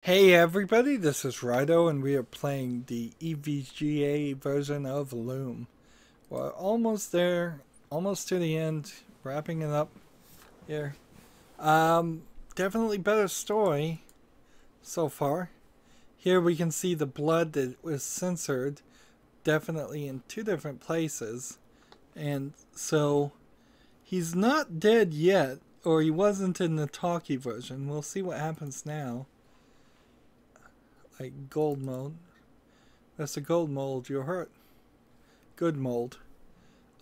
Hey everybody, this is Rydo and we are playing the EVGA version of Loom. We're almost there, almost to the end, wrapping it up here. Definitely better story so far. Here we can see the blood that was censored, definitely in two different places. And so, he's not dead yet, or he wasn't in the talkie version. We'll see what happens now. Like gold mold. That's a gold mold. You're hurt. Good mold.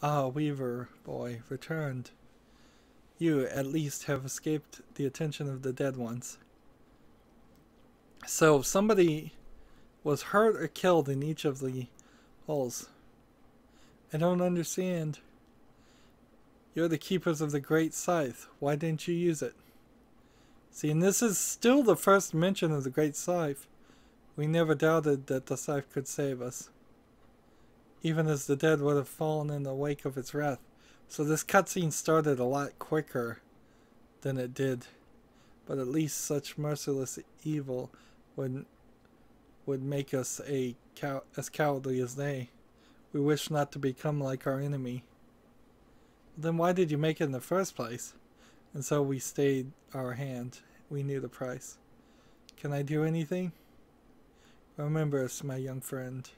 Ah, Weaver boy, returned. You at least have escaped the attention of the dead ones. So somebody was hurt or killed in each of the holes. I don't understand. You're the keepers of the great scythe. Why didn't you use it? See, and this is still the first mention of the great scythe. We never doubted that the scythe could save us, even as the dead would have fallen in the wake of its wrath. So this cutscene started a lot quicker than it did, but at least such merciless evil would make us as cowardly as they. We wish not to become like our enemy. Then why did you make it in the first place? And so we stayed our hand. We knew the price. Can I do anything? Remember us, my young friend.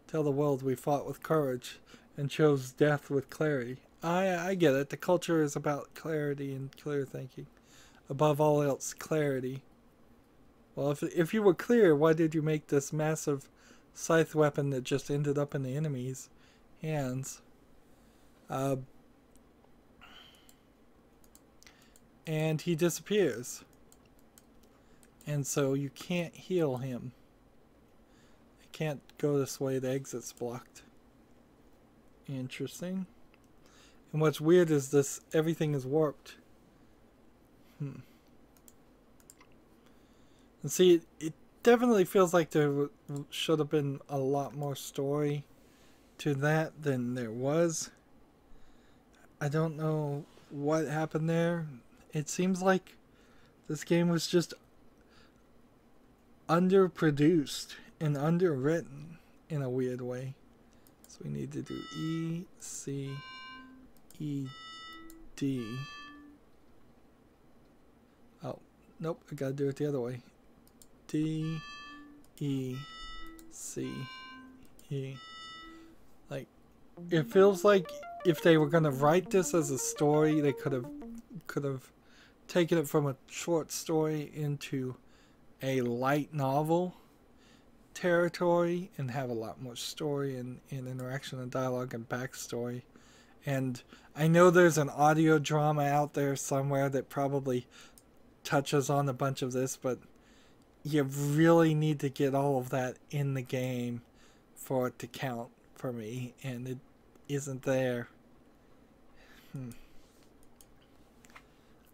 Tell the world we fought with courage and chose death with clarity. I get it. The culture is about clarity and clear thinking. Above all else, clarity. Well, if you were clear, why did you make this massive scythe weapon that just ended up in the enemy's hands? And he disappears. And so you can't heal him. I can't go this way, the exit's blocked. Interesting. And what's weird is this, everything is warped. And see, it definitely feels like there should have been a lot more story to that than there was. I don't know what happened there. It seems like this game was just underproduced and underwritten in a weird way. So we need to do E, C, E, D. Oh, nope, I gotta do it the other way. D, E, C, E. Like, it feels like if they were gonna write this as a story, they could have taken it from a short story into a light novel territory and have a lot more story and interaction and dialogue and backstory. And I know there's an audio drama out there somewhere that probably touches on a bunch of this, but you really need to get all of that in the game for it to count for me, and it isn't there. I'm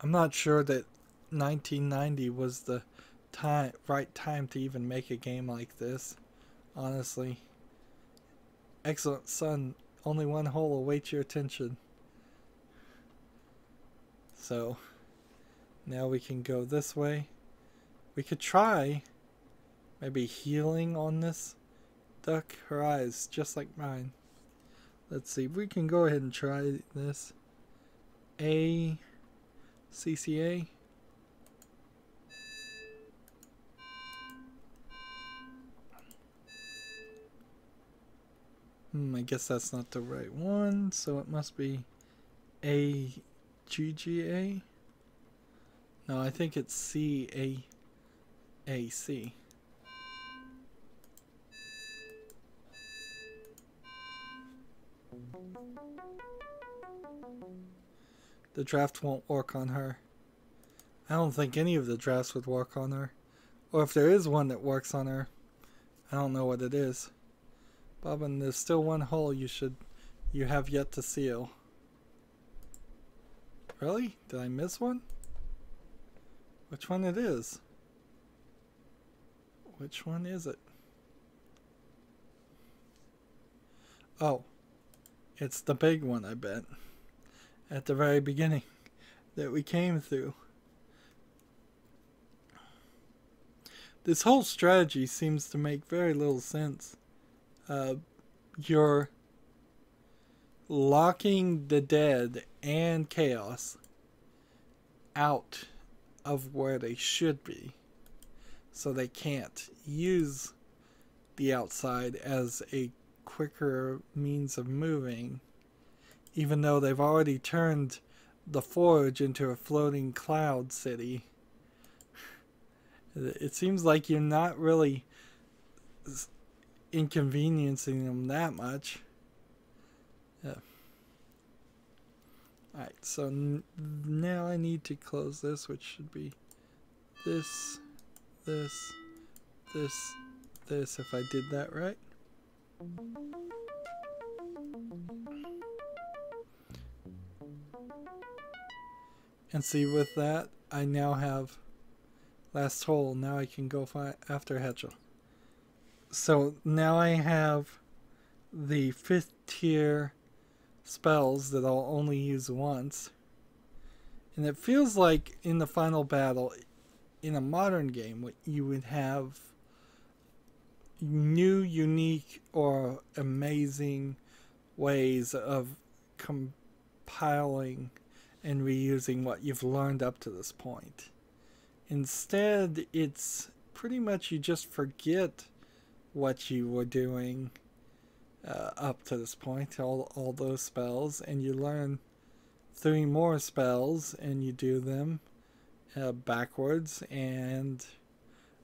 not sure that 1990 was the right time to even make a game like this, honestly. Excellent, son. Only one hole awaits your attention. So now we can go this way. We could try maybe healing on this duck. Her eyes just like mine. Let's see, we can go ahead and try this. A CCA. I guess that's not the right one, so it must be AGGA. No, I think it's CAAC. The draft won't work on her. I don't think any of the drafts would work on her. Or if there is one that works on her, I don't know what it is. Bobbin, there's still one hole you have yet to seal. Really? Did I miss one? Which one it is? Which one is it? Oh, it's the big one, I bet. At the very beginning that we came through. This whole strategy seems to make very little sense. You're locking the dead and chaos out of where they should be, so they can't use the outside as a quicker means of moving, even though they've already turned the forge into a floating cloud city. It seems like you're not really inconveniencing them that much. Alright, so now I need to close this, which should be this, this, this, this, if I did that right. And see, with that, I now have last hole. Now I can go after Hetchel. So now I have the 5th tier spells that I'll only use once. And it feels like in the final battle, in a modern game, you would have new, unique, or amazing ways of compiling and reusing what you've learned up to this point. Instead, it's pretty much you just forget what you were doing up to this point, all those spells, and you learn 3 more spells and you do them backwards, and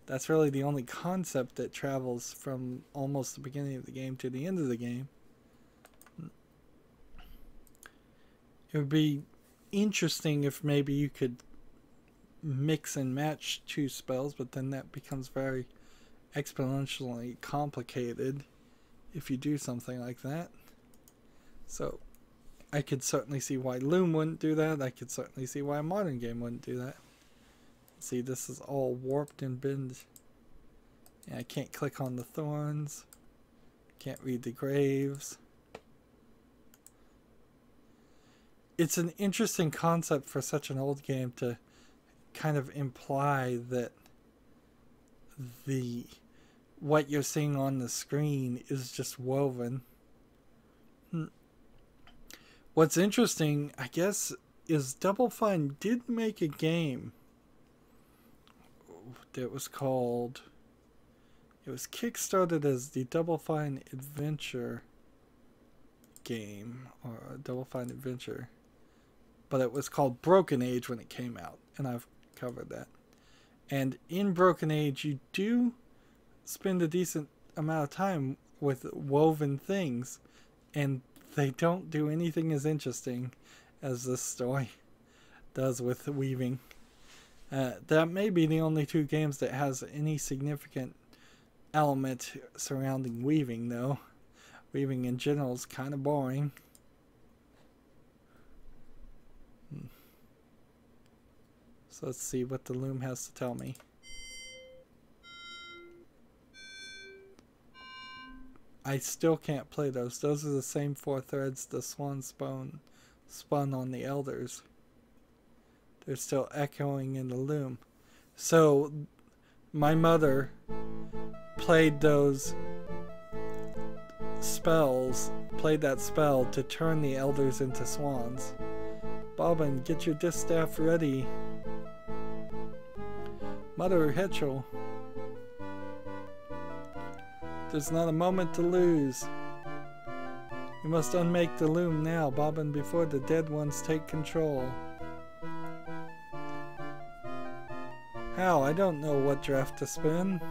that's really the only concept that travels from almost the beginning of the game to the end of the game. It would be interesting if maybe you could mix and match 2 spells, but then that becomes very exponentially complicated if you do something like that. So I could certainly see why Loom wouldn't do that. I could certainly see why a modern game wouldn't do that. See, this is all warped and bent. And I can't click on the thorns. Can't read the graves. It's an interesting concept for such an old game to kind of imply that what you're seeing on the screen is just woven. What's interesting, I guess, is Double Fine did make a game that was called, it was kickstarted as the Double Fine Adventure game, or Double Fine Adventure, but it was called Broken Age when it came out, and I've covered that. And in Broken Age, you do spend a decent amount of time with woven things, and they don't do anything as interesting as this story does with weaving. That may be the only 2 games that has any significant element surrounding weaving, though. Weaving in general is kind of boring. So let's see what the Loom has to tell me. I still can't play those. Those are the same 4 threads the swan spun on the elders. They're still echoing in the Loom. So my mother played those spells, played that spell to turn the elders into swans. Bobbin, get your distaff ready. Mother Hetchel. There's not a moment to lose. You must unmake the Loom now, Bobbin, before the dead ones take control. How? I don't know what draft to spin.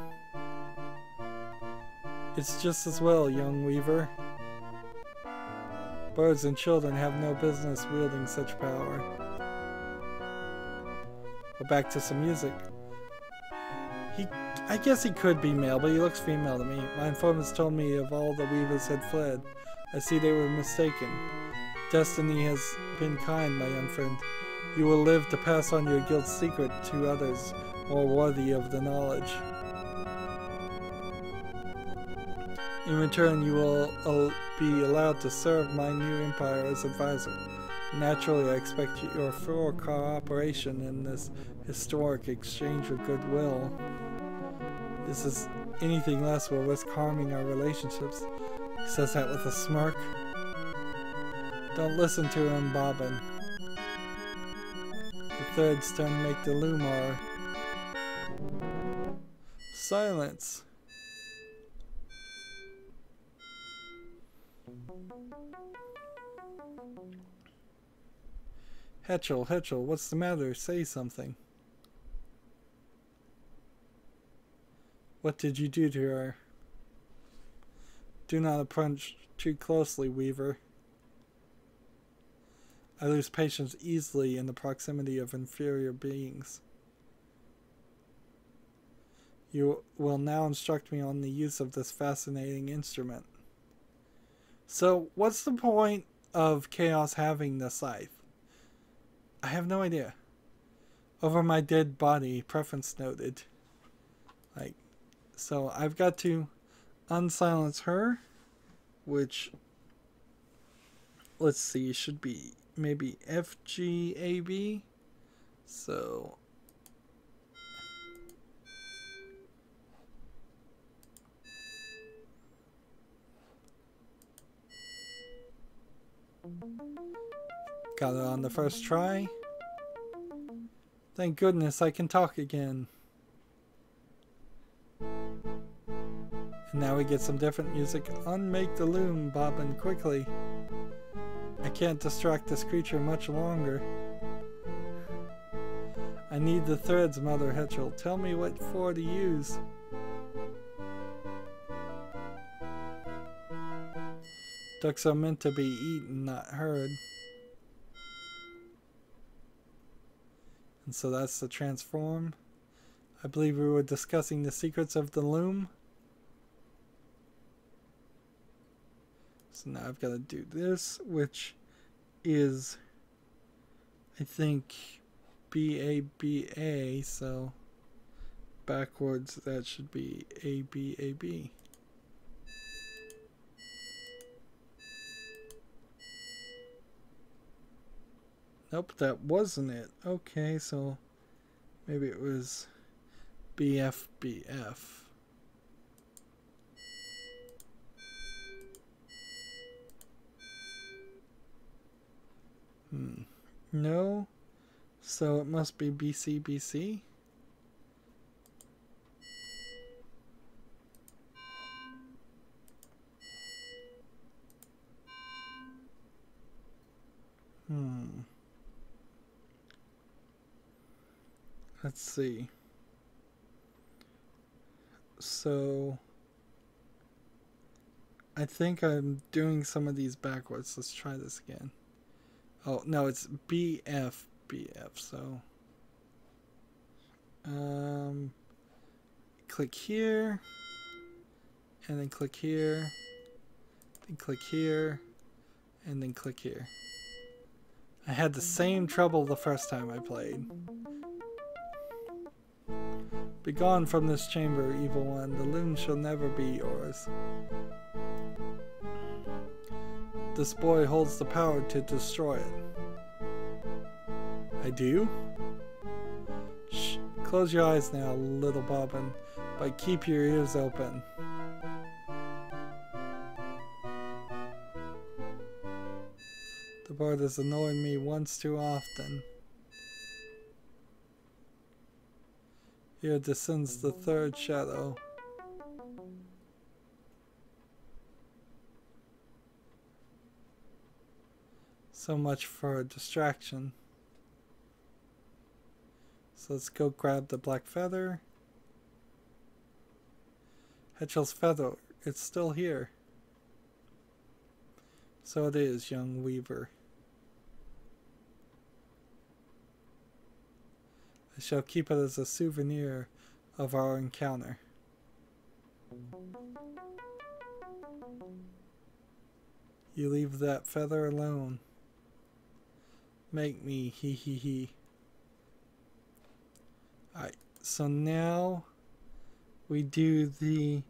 It's just as well, young weaver. Birds and children have no business wielding such power. But back to some music. I guess he could be male, but he looks female to me. My informants told me of all the weavers had fled. I see they were mistaken. Destiny has been kind, my young friend. You will live to pass on your guilt's secret to others more worthy of the knowledge. In return, you will be allowed to serve my new empire as advisor. Naturally, I expect your full cooperation in this historic exchange of goodwill. This is anything less will risk harming our relationships. He says that with a smirk. Don't listen to him, Bobbin. The threads turn to make the loom are. Silence. Hetchel, what's the matter? Say something. What did you do to her? Do not approach too closely, Weaver. I lose patience easily in the proximity of inferior beings. You will now instruct me on the use of this fascinating instrument. So, what's the point of Chaos having the scythe? I have no idea. Over my dead body, preference noted. Like, so I've got to unsilence her, which, let's see, should be maybe FGAB. So, got it on the first try. Thank goodness I can talk again. And now we get some different music. Unmake the loom, Bobbin, quickly. I can't distract this creature much longer. I need the threads, Mother Hetchel. Tell me what for to use. Ducks are meant to be eaten, not heard. And so that's the transform. I believe we were discussing the secrets of the loom. So now I've got to do this, which is, I think, BABA, so backwards that should be ABAB. Nope, that wasn't it. Okay, so maybe it was BFBF. No, so it must be BCBC. Let's see. So I think I'm doing some of these backwards. Let's try this again. Oh, no, it's BFBF, so click here, and then click here, then click here, and then click here. I had the same trouble the first time I played. Begone from this chamber, evil one. The loom shall never be yours. This boy holds the power to destroy it. I do? Shh. Close your eyes now, little Bobbin, but keep your ears open. The bard has annoyed me once too often. Here descends the third shadow. So much for a distraction. So let's go grab the black feather. Hetchel's feather, it's still here. So it is, young weaver. I shall keep it as a souvenir of our encounter. You leave that feather alone. Make me, hee hee hee. Alright, so now we do the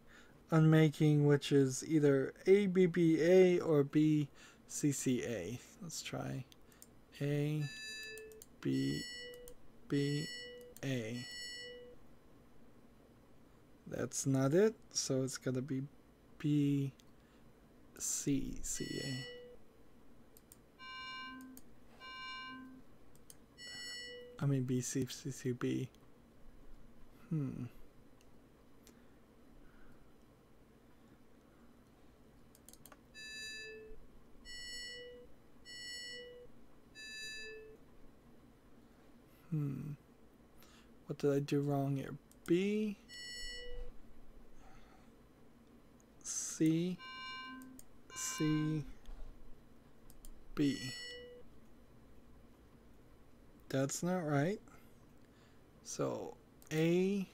unmaking, which is either ABBA or BCCA. Let's try ABBA. That's not it, so it's gotta be B, C, C, A. I mean B, C, C, C, B. What did I do wrong here? B, C, C, B. That's not right. So A,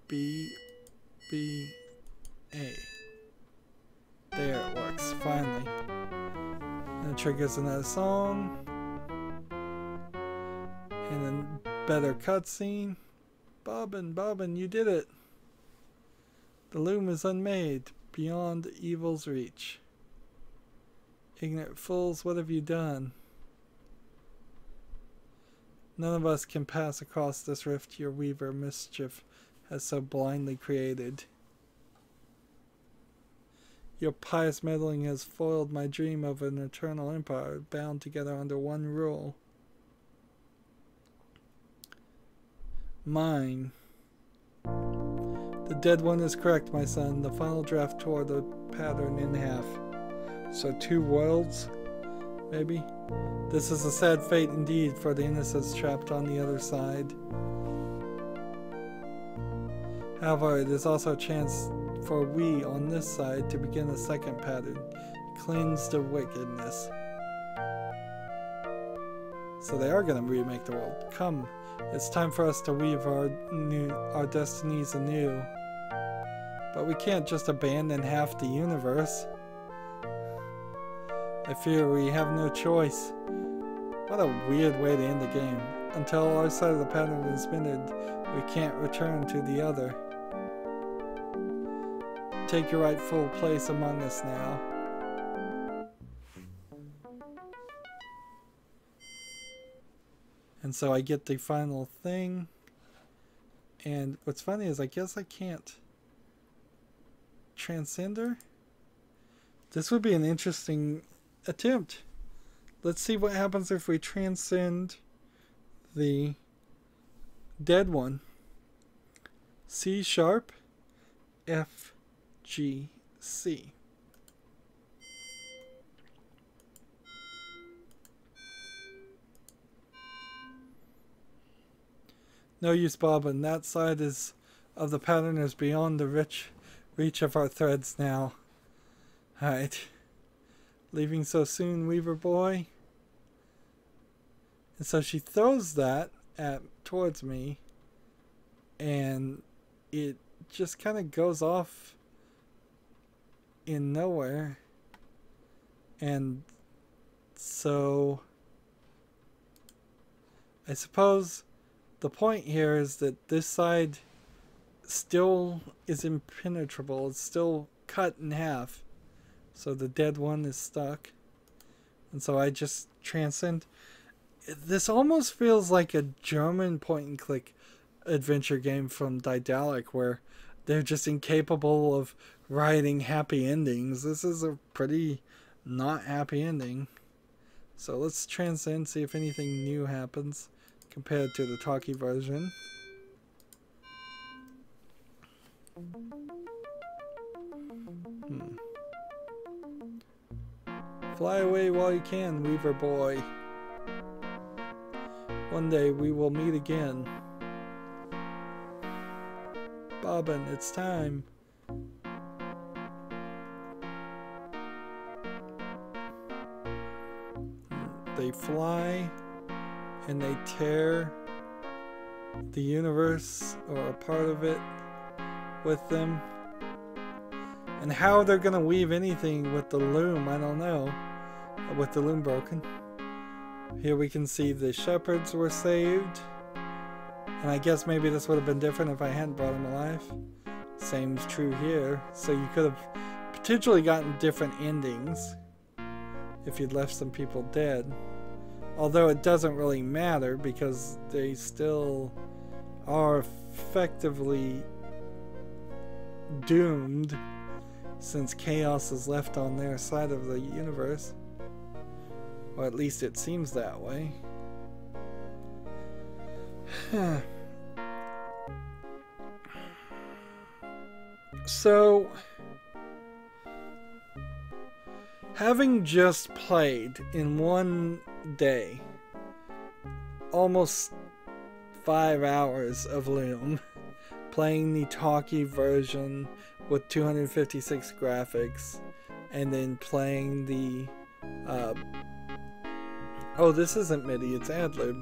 B, B, A. There it works, finally. And it triggers another song. And then better cutscene. Bobbin, Bobbin, you did it. The loom is unmade, beyond evil's reach. Ignorant fools, what have you done? None of us can pass across this rift your weaver mischief has so blindly created. Your pious meddling has foiled my dream of an eternal empire bound together under one rule. Mine. The dead one is correct, my son. The final draft tore the pattern in half. So 2 worlds, maybe? This is a sad fate indeed for the innocents trapped on the other side. However, it is also a chance for we on this side to begin a second pattern. Cleanse the wickedness. So they are going to remake the world. Come. It's time for us to weave our destinies anew. But we can't just abandon half the universe. I fear we have no choice. What a weird way to end the game. Until our side of the pattern is mended, we can't return to the other. Take your rightful place among us now. And so I get the final thing. And what's funny is I guess I can't transcend her. This would be an interesting attempt. Let's see what happens if we transcend the dead one. C sharp, F, G, C. No use, Bobbin. That side of the pattern is beyond the reach of our threads now. Alright. Leaving so soon, Weaver boy? And so she throws that towards me, and it just kind of goes off in nowhere. And so I suppose the point here is that this side still is impenetrable. It's still cut in half. So the dead one is stuck. And so I just transcend. This almost feels like a German point-and-click adventure game from Daedalic, where they're just incapable of writing happy endings. This is a pretty not happy ending. So let's transcend, see if anything new happens compared to the talkie version. Fly away while you can, Weaver boy. One day we will meet again. Bobbin, it's time. They fly and they tear the universe or a part of it with them. And how they're gonna weave anything with the loom, I don't know. With the loom broken. Here we can see the shepherds were saved. And I guess maybe this would have been different if I hadn't brought them alive. Same's true here. So you could have potentially gotten different endings if you'd left some people dead. Although it doesn't really matter because they still are effectively doomed, since chaos is left on their side of the universe. Or at least it seems that way. So, having just played in one day almost 5 hours of Loom, playing the talkie version with 256 graphics, and then playing the oh, this isn't MIDI, it's ad-lib.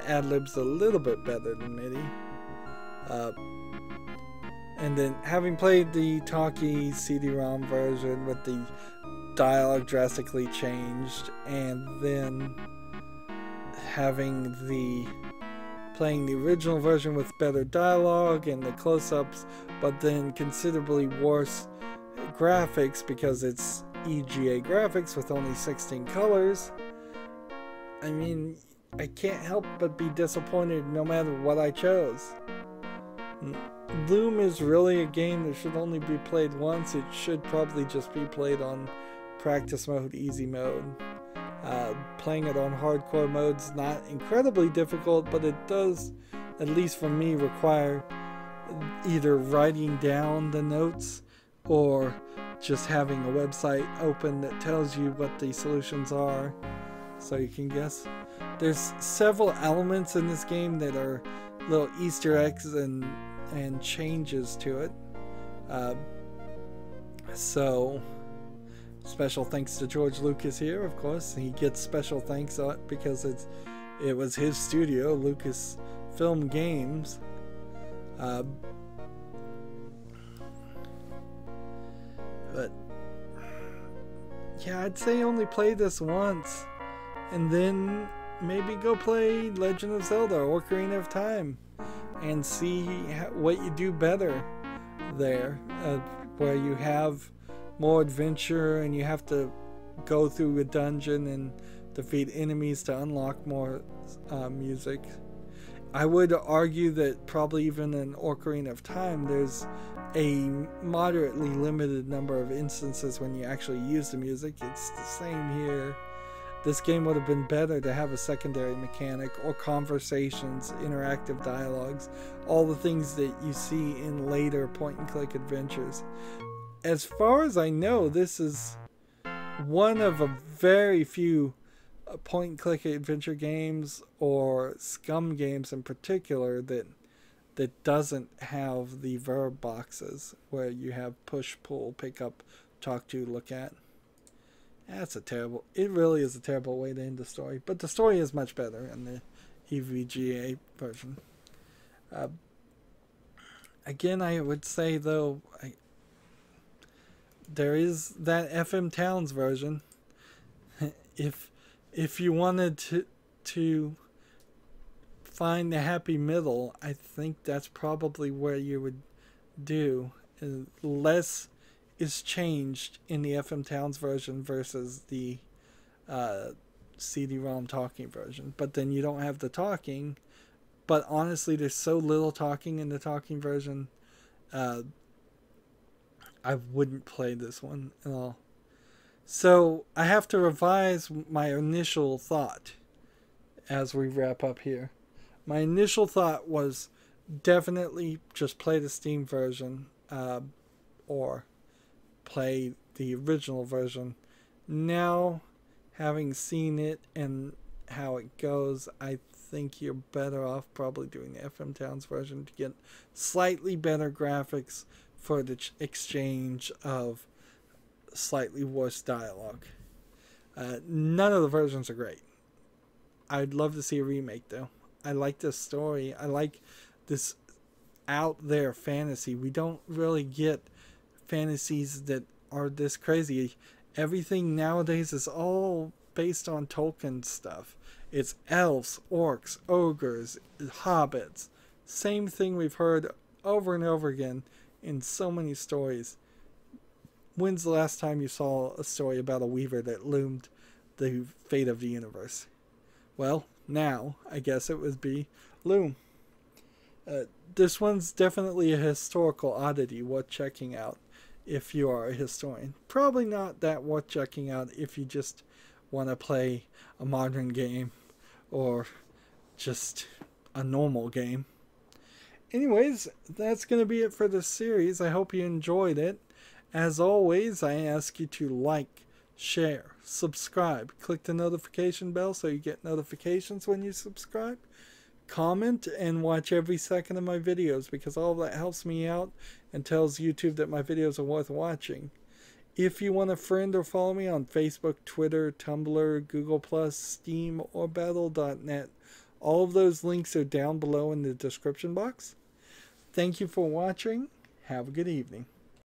Ad-lib's a little bit better than MIDI. And then having played the talkie CD-ROM version with the dialogue drastically changed, and then playing the original version with better dialogue and the close-ups, but then considerably worse graphics because it's EGA graphics with only 16 colors. I mean, I can't help but be disappointed no matter what I chose. Loom is really a game that should only be played once. It should probably just be played on practice mode, easy mode. Playing it on hardcore mode's not incredibly difficult, but it does, at least for me, require either writing down the notes or just having a website open that tells you what the solutions are so you can guess. There's several elements in this game that are little Easter eggs and changes to it. So special thanks to George Lucas here, of course. He gets special thanks because it was his studio, Lucasfilm Games. But yeah, I'd say only play this once, and then maybe go play Legend of Zelda or Ocarina of Time and see what you do better there, where you have more adventure and you have to go through a dungeon and defeat enemies to unlock more music. I would argue that probably even in Ocarina of Time there's a moderately limited number of instances when you actually use the music. It's the same here. This game would have been better to have a secondary mechanic or conversations, interactive dialogues, all the things that you see in later point-and-click adventures. As far as I know, this is one of a very few point-and-click adventure games, or Scum games in particular, that doesn't have the verb boxes where you have push, pull, pick up, talk to, look at. It really is a terrible way to end the story, but the story is much better in the EVGA version. Again, I would say though, there is that FM Towns version. If you wanted to find the happy middle, I think that's probably where you would do. Less is changed in the FM Towns version versus the CD-ROM talking version. But then you don't have the talking. But honestly, there's so little talking in the talking version. I wouldn't play this one at all. So I have to revise my initial thought as we wrap up here. My initial thought was definitely just play the Steam version or play the original version. Now, having seen it and how it goes, I think you're better off probably doing the FM Towns version to get slightly better graphics for the exchange of slightly worse dialogue. None of the versions are great. I'd love to see a remake though. I like this story. I like this out there fantasy. We don't really get fantasies that are this crazy. Everything nowadays is all based on Tolkien stuff. It's elves, orcs, ogres, hobbits. Same thing we've heard over and over again in so many stories. When's the last time you saw a story about a weaver that loomed the fate of the universe? Well, now I guess it would be Loom. This one's definitely a historical oddity worth checking out if you are a historian. Probably not that worth checking out if you just want to play a modern game or just a normal game. Anyways, that's going to be it for this series. I hope you enjoyed it. As always, I ask you to like, share, subscribe, click the notification bell so you get notifications when you subscribe, comment, and watch every second of my videos because all of that helps me out and tells YouTube that my videos are worth watching. If you want a friend or follow me on Facebook, Twitter, Tumblr, Google+, Steam, or Battle.net, all of those links are down below in the description box. Thank you for watching. Have a good evening.